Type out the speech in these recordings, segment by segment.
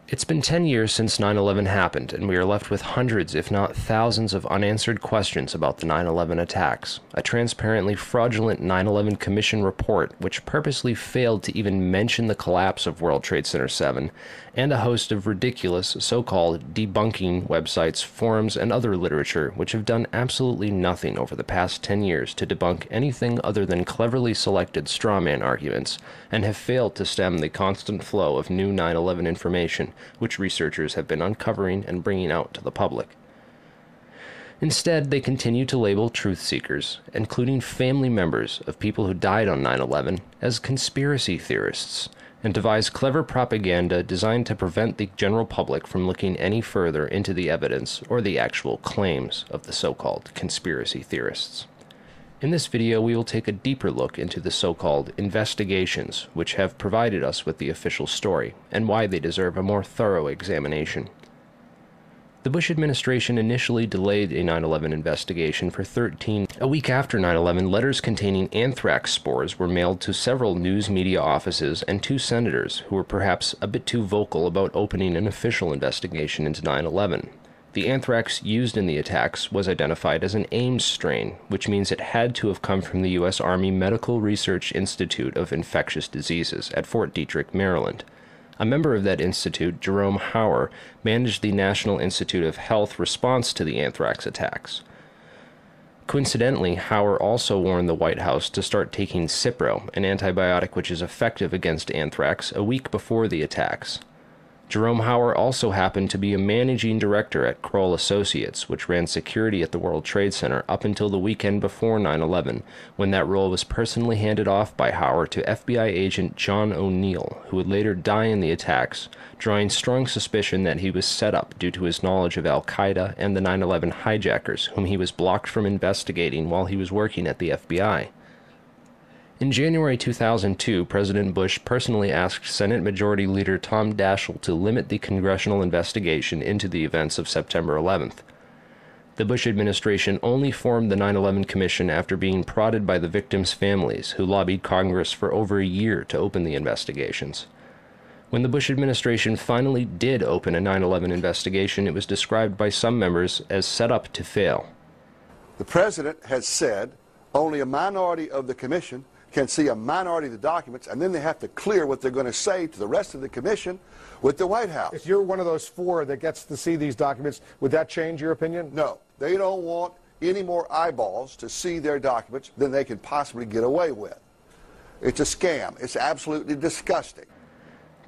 It's been 10 years since 9/11 happened, and we are left with hundreds, if not thousands, of unanswered questions about the 9/11 attacks. A transparently fraudulent 9/11 Commission report, which purposely failed to even mention the collapse of World Trade Center 7, and a host of ridiculous, so-called debunking websites, forums, and other literature, which have done absolutely nothing over the past 10 years to debunk anything other than cleverly selected strawman arguments, and have failed to stem the constant flow of new 9/11 information, which researchers have been uncovering and bringing out to the public. Instead, they continue to label truth seekers, including family members of people who died on 9/11, as conspiracy theorists, and devise clever propaganda designed to prevent the general public from looking any further into the evidence or the actual claims of the so-called conspiracy theorists. In this video, we will take a deeper look into the so-called investigations, which have provided us with the official story, and why they deserve a more thorough examination. The Bush administration initially delayed a 9/11 investigation for 13. A week after 9/11, letters containing anthrax spores were mailed to several news media offices and 2 senators who were perhaps a bit too vocal about opening an official investigation into 9/11. The anthrax used in the attacks was identified as an Ames strain, which means it had to have come from the U.S. Army Medical Research Institute of Infectious Diseases at Fort Detrick, Maryland. A member of that institute, Jerome Hauer, managed the National Institute of Health response to the anthrax attacks. Coincidentally, Hauer also warned the White House to start taking Cipro, an antibiotic which is effective against anthrax, a week before the attacks. Jerome Hauer also happened to be a managing director at Kroll Associates, which ran security at the World Trade Center up until the weekend before 9/11, when that role was personally handed off by Hauer to FBI agent John O'Neill, who would later die in the attacks, drawing strong suspicion that he was set up due to his knowledge of Al-Qaeda and the 9/11 hijackers, whom he was blocked from investigating while he was working at the FBI. In January 2002, President Bush personally asked Senate Majority Leader Tom Daschle to limit the congressional investigation into the events of September 11th. The Bush administration only formed the 9/11 Commission after being prodded by the victims' families, who lobbied Congress for over a year to open the investigations. When the Bush administration finally did open a 9/11 investigation, it was described by some members as set up to fail. The President has said only a minority of the Commission can see a minority of the documents, and then they have to clear what they're going to say to the rest of the Commission with the White House. If you're one of those 4 that gets to see these documents, would that change your opinion? No. They don't want any more eyeballs to see their documents than they can possibly get away with. It's a scam. It's absolutely disgusting.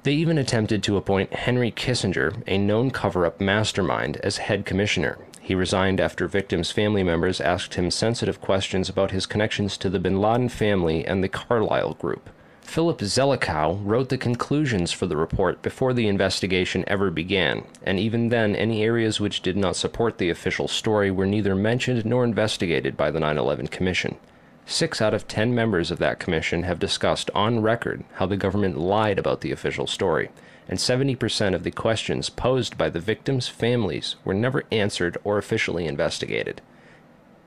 They even attempted to appoint Henry Kissinger, a known cover-up mastermind, as head commissioner. He resigned after victims' family members asked him sensitive questions about his connections to the bin Laden family and the Carlyle Group. Philip Zelikow wrote the conclusions for the report before the investigation ever began, and even then any areas which did not support the official story were neither mentioned nor investigated by the 9/11 Commission. 6 out of 10 members of that commission have discussed on record how the government lied about the official story, and 70% of the questions posed by the victims' families were never answered or officially investigated.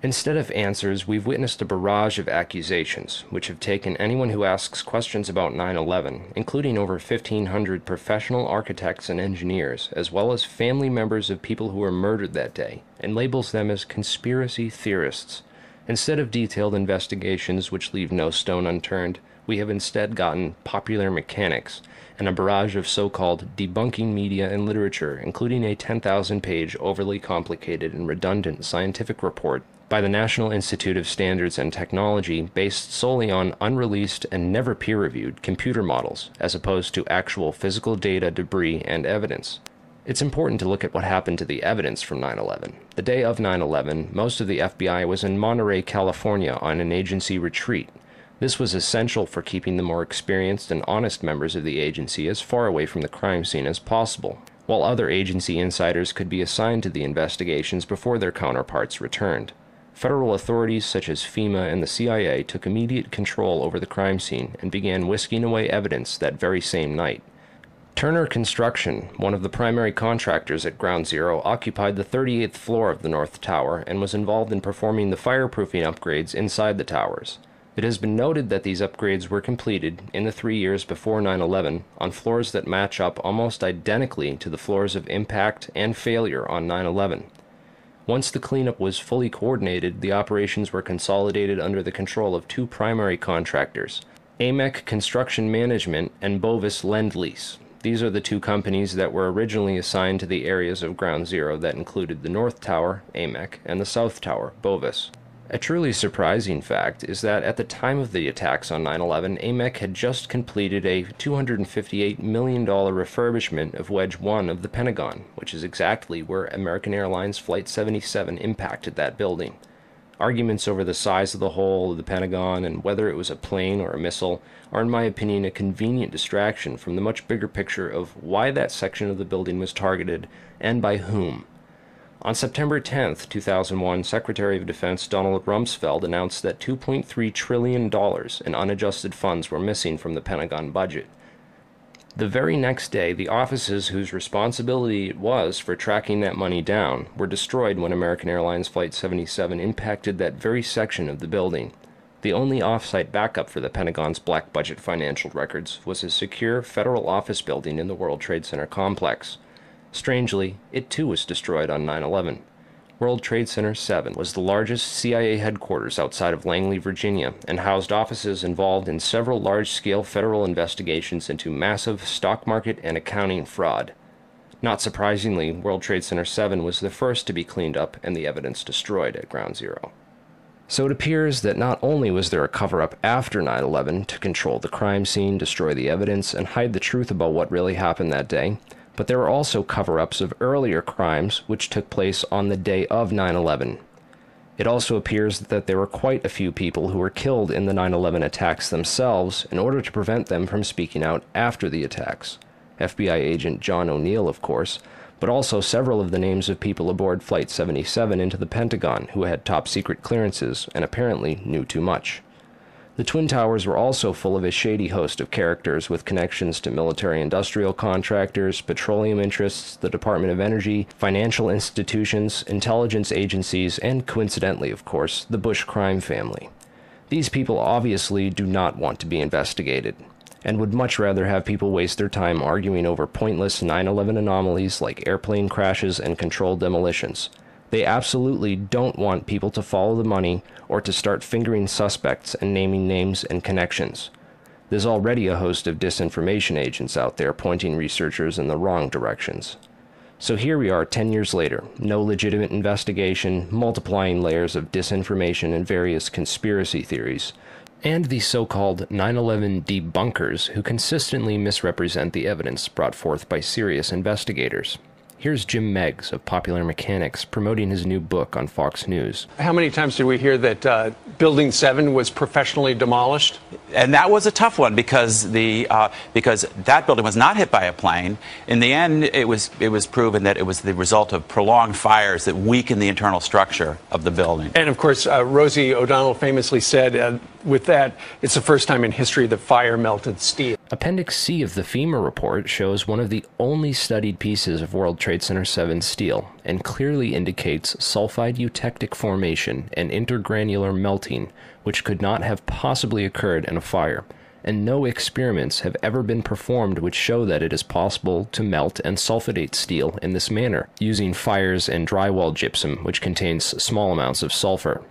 Instead of answers, we've witnessed a barrage of accusations, which have taken anyone who asks questions about 9/11, including over 1,500 professional architects and engineers, as well as family members of people who were murdered that day, and labels them as conspiracy theorists. Instead of detailed investigations which leave no stone unturned, we have instead gotten popular mechanics and a barrage of so-called debunking media and literature, including a 10,000-page overly complicated and redundant scientific report by the National Institute of Standards and Technology based solely on unreleased and never peer-reviewed computer models, as opposed to actual physical data, debris, and evidence. It's important to look at what happened to the evidence from 9/11. The day of 9/11, most of the FBI was in Monterey, California on an agency retreat. This was essential for keeping the more experienced and honest members of the agency as far away from the crime scene as possible, while other agency insiders could be assigned to the investigations before their counterparts returned. Federal authorities such as FEMA and the CIA took immediate control over the crime scene and began whisking away evidence that very same night. Turner Construction, one of the primary contractors at Ground Zero, occupied the 38th floor of the North Tower and was involved in performing the fireproofing upgrades inside the towers. It has been noted that these upgrades were completed in the 3 years before 9/11 on floors that match up almost identically to the floors of impact and failure on 9/11. Once the cleanup was fully coordinated, the operations were consolidated under the control of two primary contractors, AMEC Construction Management and Bovis Lend-Lease. These are the two companies that were originally assigned to the areas of Ground Zero that included the North Tower, AMEC, and the South Tower, Bovis. A truly surprising fact is that at the time of the attacks on 9/11, AMEC had just completed a $258 million refurbishment of Wedge 1 of the Pentagon, which is exactly where American Airlines Flight 77 impacted that building. Arguments over the size of the hole of the Pentagon and whether it was a plane or a missile are, in my opinion, a convenient distraction from the much bigger picture of why that section of the building was targeted and by whom. On September 10, 2001, Secretary of Defense Donald Rumsfeld announced that $2.3 trillion in unadjusted funds were missing from the Pentagon budget. The very next day, the offices whose responsibility it was for tracking that money down were destroyed when American Airlines Flight 77 impacted that very section of the building. The only off-site backup for the Pentagon's black budget financial records was a secure federal office building in the World Trade Center complex. Strangely, it too was destroyed on 9/11. World Trade Center 7 was the largest CIA headquarters outside of Langley, Virginia, and housed offices involved in several large-scale federal investigations into massive stock market and accounting fraud. Not surprisingly, World Trade Center 7 was the first to be cleaned up and the evidence destroyed at Ground Zero. So it appears that not only was there a cover-up after 9/11 to control the crime scene, destroy the evidence, and hide the truth about what really happened that day, but there were also cover-ups of earlier crimes which took place on the day of 9/11. It also appears that there were quite a few people who were killed in the 9/11 attacks themselves in order to prevent them from speaking out after the attacks. FBI agent John O'Neill, of course, but also several of the names of people aboard Flight 77 into the Pentagon who had top-secret clearances and apparently knew too much. The Twin Towers were also full of a shady host of characters with connections to military-industrial contractors, petroleum interests, the Department of Energy, financial institutions, intelligence agencies, and coincidentally, of course, the Bush crime family. These people obviously do not want to be investigated, and would much rather have people waste their time arguing over pointless 9/11 anomalies like airplane crashes and controlled demolitions. They absolutely don't want people to follow the money or to start fingering suspects and naming names and connections. There's already a host of disinformation agents out there pointing researchers in the wrong directions. So here we are 10 years later, no legitimate investigation, multiplying layers of disinformation and various conspiracy theories, and the so-called 9/11 debunkers who consistently misrepresent the evidence brought forth by serious investigators. Here's Jim Meggs of Popular Mechanics promoting his new book on Fox News. How many times did we hear that Building 7 was professionally demolished? And that was a tough one because that building was not hit by a plane. In the end, it was proven that it was the result of prolonged fires that weakened the internal structure of the building. And of course, Rosie O'Donnell famously said, with that, it's the first time in history that fire melted steel. Appendix C of the FEMA report shows one of the only studied pieces of World Trade Center 7 steel and clearly indicates sulfide eutectic formation and intergranular melting, which could not have possibly occurred in a fire, and no experiments have ever been performed which show that it is possible to melt and sulfidate steel in this manner, using fires and drywall gypsum, which contains small amounts of sulfur.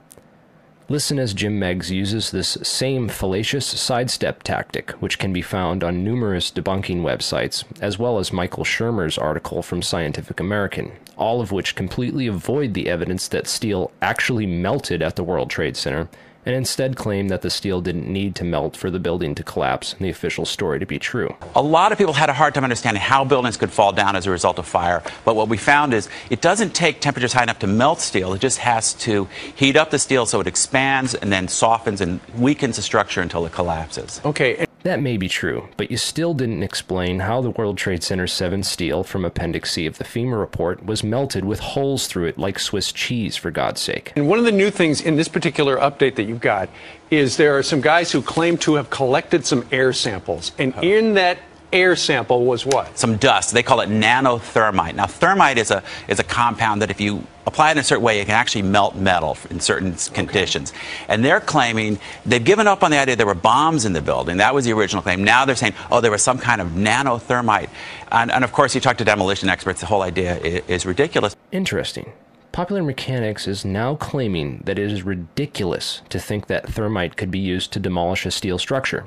Listen as Jim Meggs uses this same fallacious sidestep tactic, which can be found on numerous debunking websites, as well as Michael Shermer's article from Scientific American, all of which completely avoid the evidence that steel actually melted at the World Trade Center, and instead claim that the steel didn't need to melt for the building to collapse and the official story to be true. A lot of people had a hard time understanding how buildings could fall down as a result of fire, but what we found is it doesn't take temperatures high enough to melt steel. It just has to heat up the steel so it expands and then softens and weakens the structure until it collapses. Okay. That may be true, but you still didn't explain how the World Trade Center 7 steel from Appendix C of the FEMA report was melted with holes through it like Swiss cheese, for God's sake. And one of the new things in this particular update that you've got is there are some guys who claim to have collected some air samples. And in that air sample was what? Some dust. They call it nanothermite. Now, thermite is a compound that if you apply it in a certain way, it can actually melt metal in certain conditions. And they're claiming they've given up on the idea there were bombs in the building. That was the original claim. Now they're saying, oh, there was some kind of nanothermite. And of course, you talk to demolition experts, the whole idea is ridiculous. Interesting. Popular Mechanics is now claiming that it is ridiculous to think that thermite could be used to demolish a steel structure.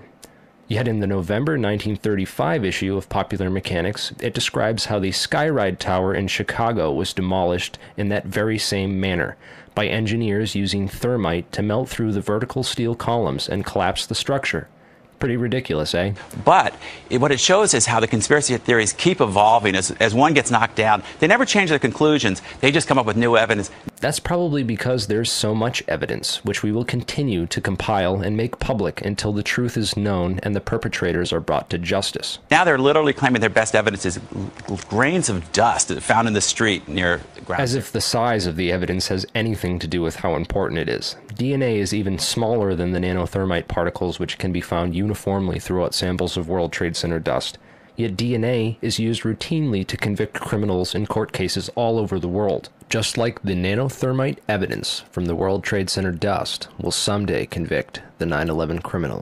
Yet in the November 1935 issue of Popular Mechanics, it describes how the Skyride Tower in Chicago was demolished in that very same manner, by engineers using thermite to melt through the vertical steel columns and collapse the structure. Pretty ridiculous, eh? But what it shows is how the conspiracy theories keep evolving as one gets knocked down. They never change their conclusions. They just come up with new evidence. That's probably because there's so much evidence, which we will continue to compile and make public until the truth is known and the perpetrators are brought to justice. Now they're literally claiming their best evidence is grains of dust found in the street near ground. As if the size of the evidence has anything to do with how important it is. DNA is even smaller than the nanothermite particles which can be found uniformly throughout samples of World Trade Center dust. Yet DNA is used routinely to convict criminals in court cases all over the world. Just like the nanothermite evidence from the World Trade Center dust will someday convict the 9/11 criminals.